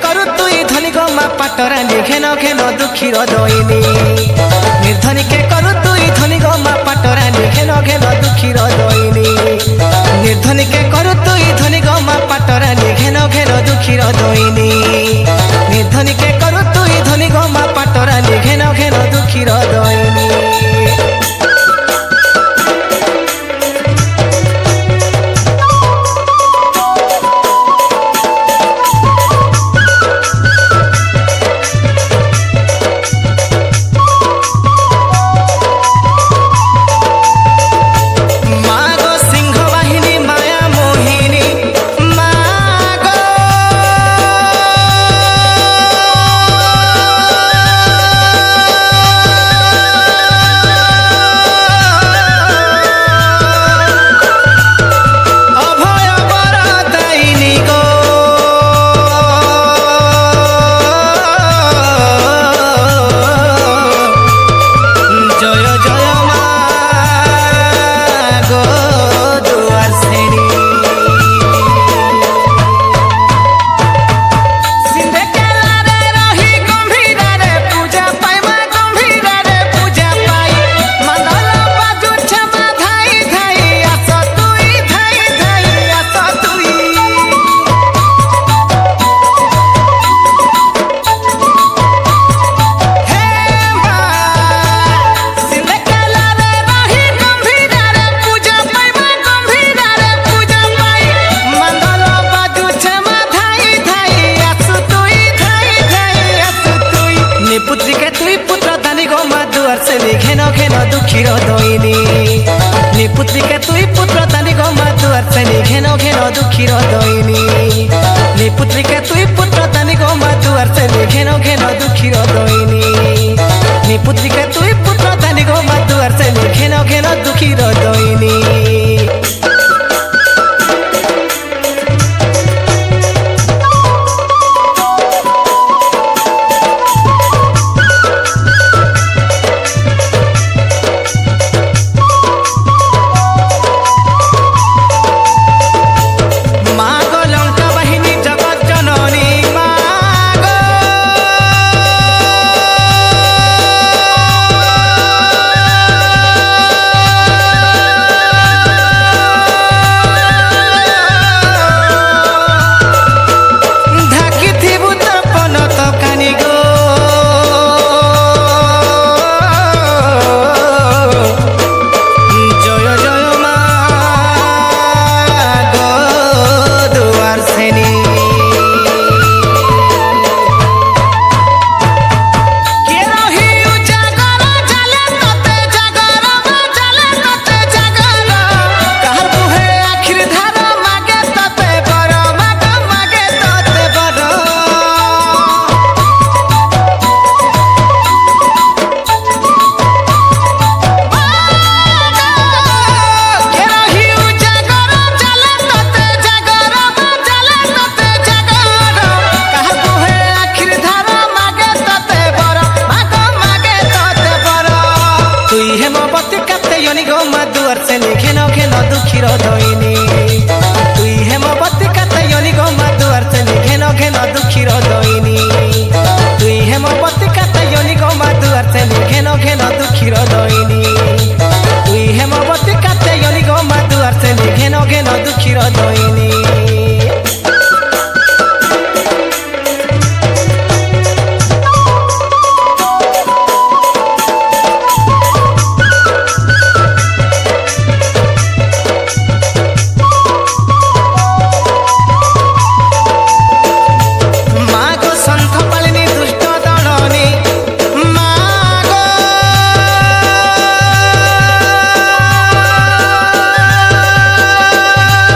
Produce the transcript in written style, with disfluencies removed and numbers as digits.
करू तुई धनी गमा पाटरानी घेन घेन दुखीर दईनी निर्धनी के करू तुई धनी गमा पाटरानी घेन घेन दुखीर दईनी निर्धनी के करू तुई धनी गमा पाटरानी घेन घेन दुखीर दईनी निर्धनी के करू तुई धनी गमा पाटरानी घेन घेन दुखीर दईनी घेन घेन दुखीर दईनी पुत्री के तुई पुत्र दानी गमा दुआर से घेन घेन दुखीर दईनी पुत्री के तुई पुत्र दानी गमा दुआर से घेन घेन दुखीर दईनी पुत्री के तुई पुत्र दानी गमा दुआर से घेन घेन दुखीर दईनी घेन घेन दुखीर दईनी तुई हेमवती कातयनी गमा दुआर से घेन घेन दुखीर दईनी तुई हेमवती कातयनी गमा दुआर से घेन घेन दुखीर दईनी तुई हेमवती कातयनी गमा दुआर से घेन घेन दुखीर दईनी।